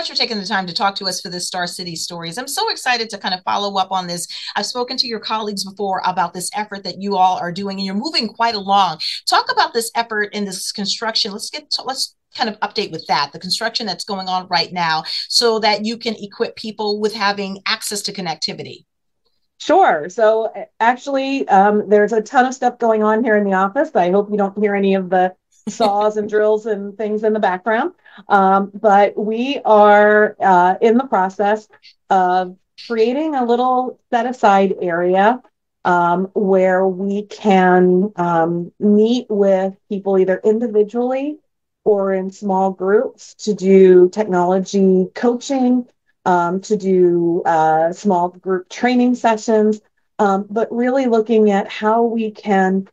much for taking the time to talk to us for this Star City Stories. I'm so excited to kind of follow up on this. I've spoken to your colleagues before about this effort that you all are doing, and you're moving quite along. Talk about this effort in this construction. Let's kind of update with that, the construction that's going on right now, so that you can equip people with having access to connectivity. Sure. So actually, there's a ton of stuff going on here in the office. I hope you don't hear any of the saws and drills and things in the background. But we are in the process of creating a little set aside area where we can meet with people either individually or in small groups to do technology coaching, to do small group training sessions, but really looking at how we can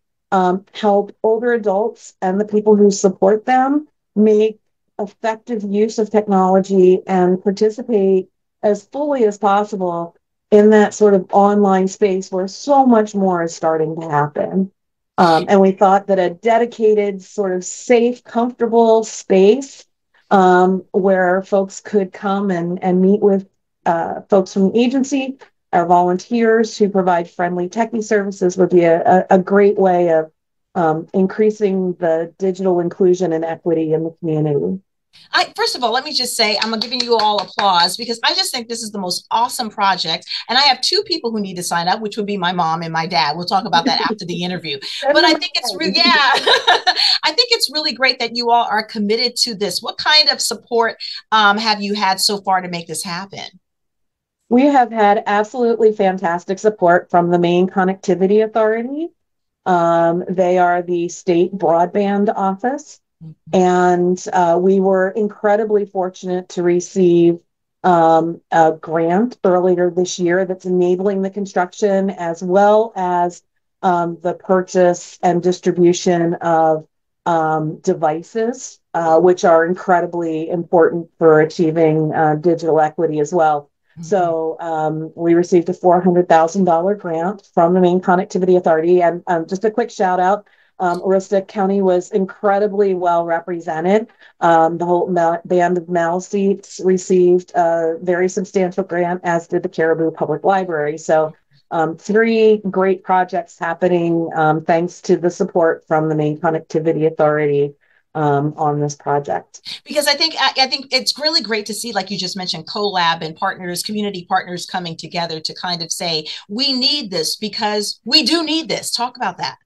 help older adults and the people who support them make effective use of technology and participate as fully as possible in that sort of online space where so much more is starting to happen. And we thought that a dedicated, sort of safe, comfortable space where folks could come and meet with folks from the agency, our volunteers who provide friendly techie services would be a great way of increasing the digital inclusion and equity in the community. First of all, let me just say I'm giving you all applause because I just think this is the most awesome project. And I have two people who need to sign up, which would be my mom and my dad. We'll talk about that after the interview. Send But them I my think it's way. yeah, I think it's really great that you all are committed to this. What kind of support have you had so far to make this happen? We have had absolutely fantastic support from the Maine Connectivity Authority. They are the state broadband office. And we were incredibly fortunate to receive a grant earlier this year that's enabling the construction as well as the purchase and distribution of devices, which are incredibly important for achieving digital equity as well. Mhm. So we received a $400,000 grant from the Maine Connectivity Authority. And just a quick shout out, Aroostook County was incredibly well represented. The whole band of Mal seats received a very substantial grant, as did the Caribou Public Library. So three great projects happening thanks to the support from the Maine Connectivity Authority on this project. Because I think it's really great to see, like you just mentioned, collab and partners, community partners coming together to kind of say we need this because we do need this. Talk about that.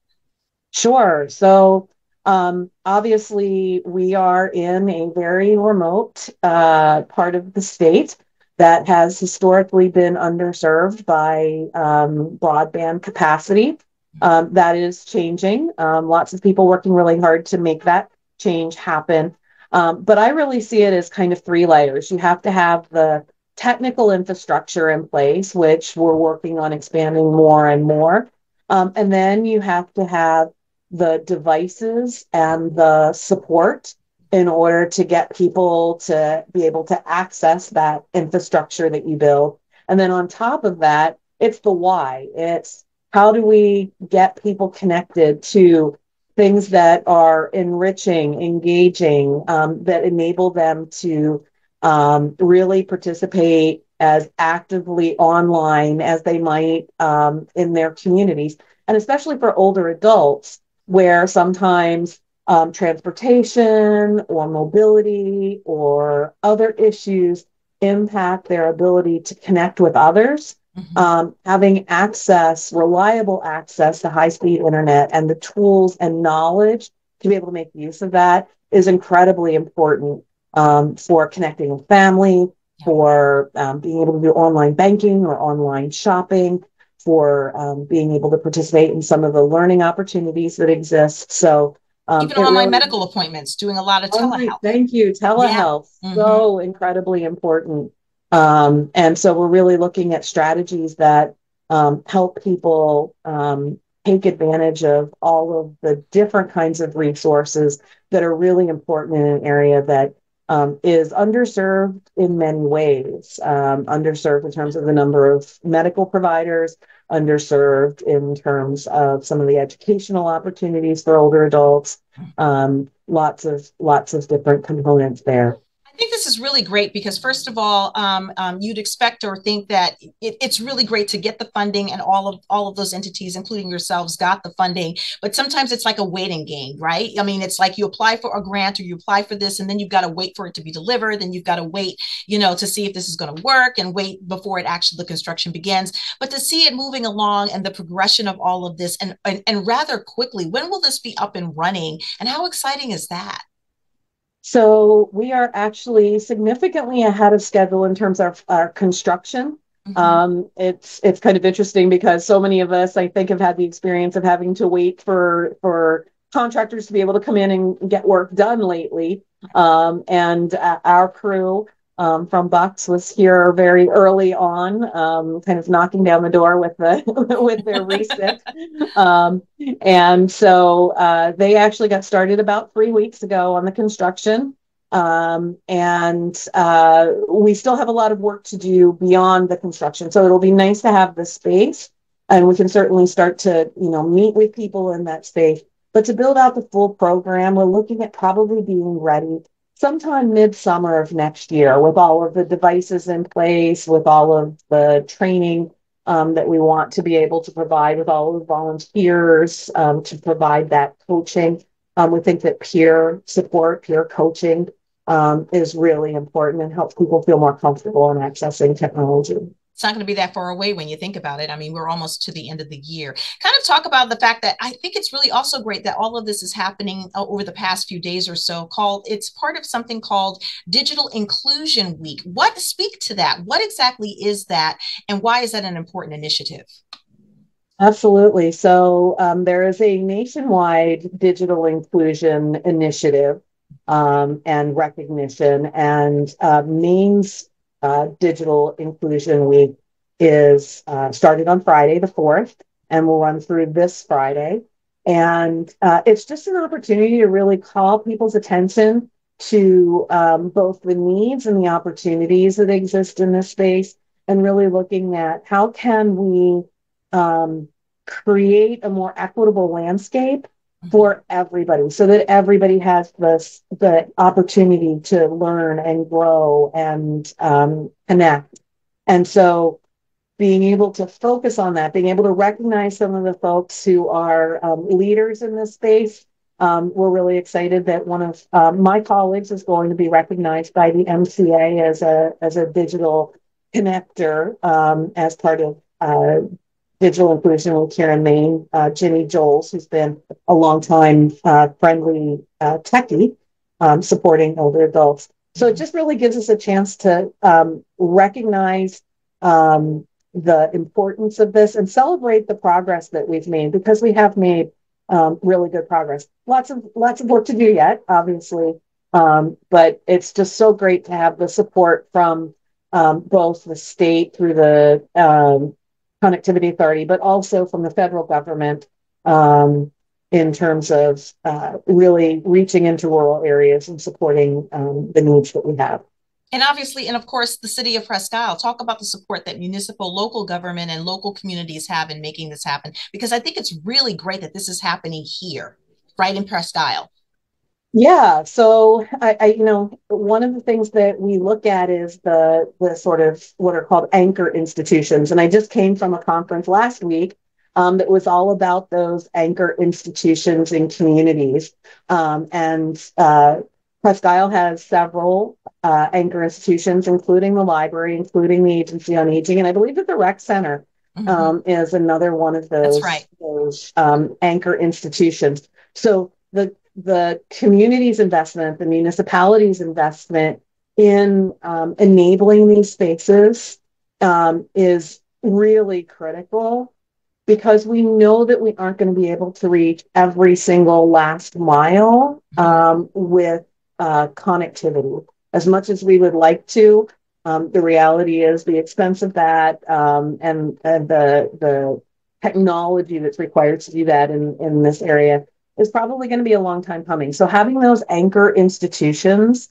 Sure. So obviously, we are in a very remote part of the state that has historically been underserved by broadband capacity. That is changing. Lots of people working really hard to make that change happen. But I really see it as kind of three layers. You have to have the technical infrastructure in place, which we're working on expanding more and more. And then you have to have the devices and the support in order to get people to be able to access that infrastructure that you build. And then on top of that, it's the why. It's how do we get people connected to things that are enriching, engaging, that enable them to really participate as actively online as they might in their communities. And especially for older adults, where sometimes transportation or mobility or other issues impact their ability to connect with others. Mhm. Having access, reliable access to high speed internet and the tools and knowledge to be able to make use of that is incredibly important for connecting with family, for being able to do online banking or online shopping, for being able to participate in some of the learning opportunities that exist. So Even it online really, medical appointments, doing a lot of online, telehealth. thank you, Yeah. telehealth, Hmm. so incredibly important. And so we're really looking at strategies that help people take advantage of all of the different kinds of resources that are really important in an area that is underserved in many ways, underserved in terms of the number of medical providers, underserved in terms of some of the educational opportunities for older adults. Lots of different components there. I think this is really great because, first of all, you'd expect or think that it's really great to get the funding, and all of those entities, including yourselves, got the funding. But sometimes it's like a waiting game, right? I mean, it's like you apply for a grant or you apply for this, and then you've got to wait for it to be delivered. Then you've got to wait, to see if this is going to work, and wait before it actually the construction begins. But to see it moving along and the progression of all of this, and rather quickly, when will this be up and running? And how exciting is that? So we are actually significantly ahead of schedule in terms of our construction. Mm-hmm. It's kind of interesting because so many of us, I think, have had the experience of having to wait for contractors to be able to come in and get work done lately. And our crew from Bucks was here very early on, kind of knocking down the door with the with their recip. Um, and so they actually got started about 3 weeks ago on the construction. And we still have a lot of work to do beyond the construction. So it'll be nice to have the space, and we can certainly start to, meet with people in that space. But to build out the full program, we're looking at probably being ready sometime midsummer of next year with all of the devices in place, with all of the training that we want to be able to provide, with all of the volunteers to provide that coaching. We think that peer support, peer coaching is really important and helps people feel more comfortable in accessing technology. It's not going to be that far away when you think about it. I mean, we're almost to the end of the year. Kind of talk about the fact that I think it's really also great that all of this is happening over the past few days or so. It's part of something called Digital Inclusion Week. Speak to that? What exactly is that, and why is that an important initiative? Absolutely. So there is a nationwide digital inclusion initiative and recognition, and Maine's Digital Inclusion Week is started on Friday, the 4th, and will run through this Friday. And it's just an opportunity to really call people's attention to both the needs and the opportunities that exist in this space, and really looking at how can we create a more equitable landscape for everybody so that everybody has the opportunity to learn and grow and connect. And so being able to focus on that, being able to recognize some of the folks who are leaders in this space. We're really excited that one of my colleagues is going to be recognized by the MCA as a digital connector as part of digital inclusion with here in Maine, Ginny Joles, who's been a longtime friendly techie supporting older adults. So it just really gives us a chance to recognize the importance of this and celebrate the progress that we've made, because we have made really good progress. Lots of work to do yet, obviously, but it's just so great to have the support from both the state through the Connectivity Authority, but also from the federal government in terms of really reaching into rural areas and supporting the needs that we have. And obviously, and of course, the city of Presque Isle. Talk about the support that municipal, local government, and local communities have in making this happen, because I think it's really great that this is happening here, right in Presque Isle. Yeah, so one of the things that we look at is the sort of what are called anchor institutions, and I just came from a conference last week that was all about those anchor institutions in communities, and Presque Isle has several anchor institutions, including the library, including the Agency on Aging, and I believe that the rec center is another one of That's right. those anchor institutions. So the community's investment, the municipality's investment in enabling these spaces is really critical, because we know that we aren't going to be able to reach every single last mile with connectivity. As much as we would like to, the reality is the expense of that and the technology that's required to do that in this area is probably going to be a long time coming. So having those anchor institutions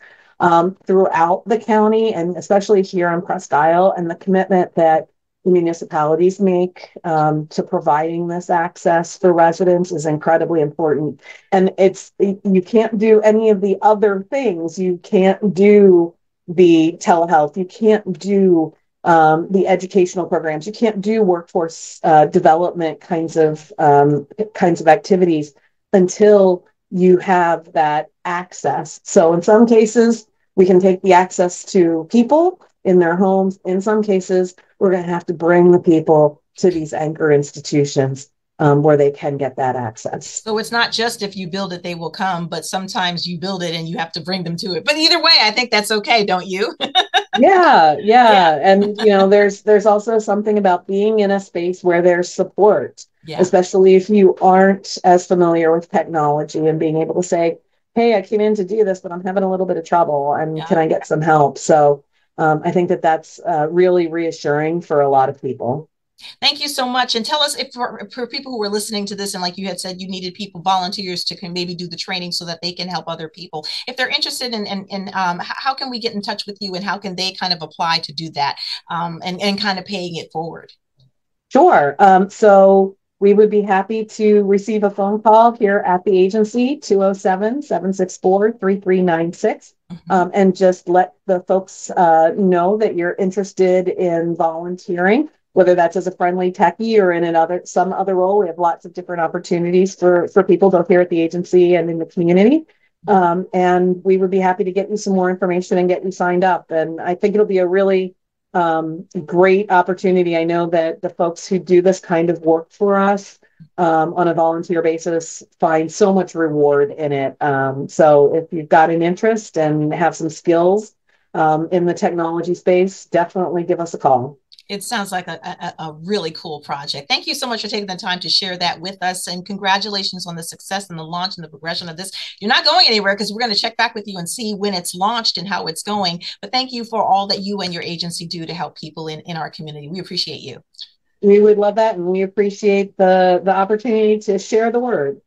throughout the county, and especially here in Presque Isle, and the commitment that the municipalities make to providing this access for residents is incredibly important. And you can't do any of the other things. You can't do the telehealth. You can't do the educational programs. You can't do workforce development kinds of activities until you have that access. So in some cases, we can take the access to people in their homes. In some cases, we're going to have to bring the people to these anchor institutions where they can get that access. So it's not just if you build it, they will come, but sometimes you build it and you have to bring them to it. But either way, I think that's okay, don't you? Yeah, Yeah. yeah. And there's also something about being in a space where there's support, Yeah. especially if you aren't as familiar with technology and being able to say, hey, I came in to do this, but I'm having a little bit of trouble and Yeah. can I get some help? So I think that that's really reassuring for a lot of people. Thank you so much. And tell us if for people who were listening to this, and like you had said, you needed people, volunteers to can maybe do the training so that they can help other people. If they're interested in how can we get in touch with you and how can they kind of apply to do that and kind of paying it forward? Sure. So we would be happy to receive a phone call here at the agency, 207-764-3396, Mhm. and just let the folks know that you're interested in volunteering, whether that's as a friendly techie or in some other role. We have lots of different opportunities for people both here at the agency and in the community. And we would be happy to get you some more information and get you signed up. And I think it'll be a really great opportunity. I know that the folks who do this kind of work for us on a volunteer basis find so much reward in it. So if you've got an interest and have some skills in the technology space, definitely give us a call. It sounds like a really cool project. Thank you so much for taking the time to share that with us. And congratulations on the success and the launch and the progression of this. You're not going anywhere because we're going to check back with you and see when it's launched and how it's going. But thank you for all that you and your agency do to help people in our community. We appreciate you. We would love that, and we appreciate the opportunity to share the word.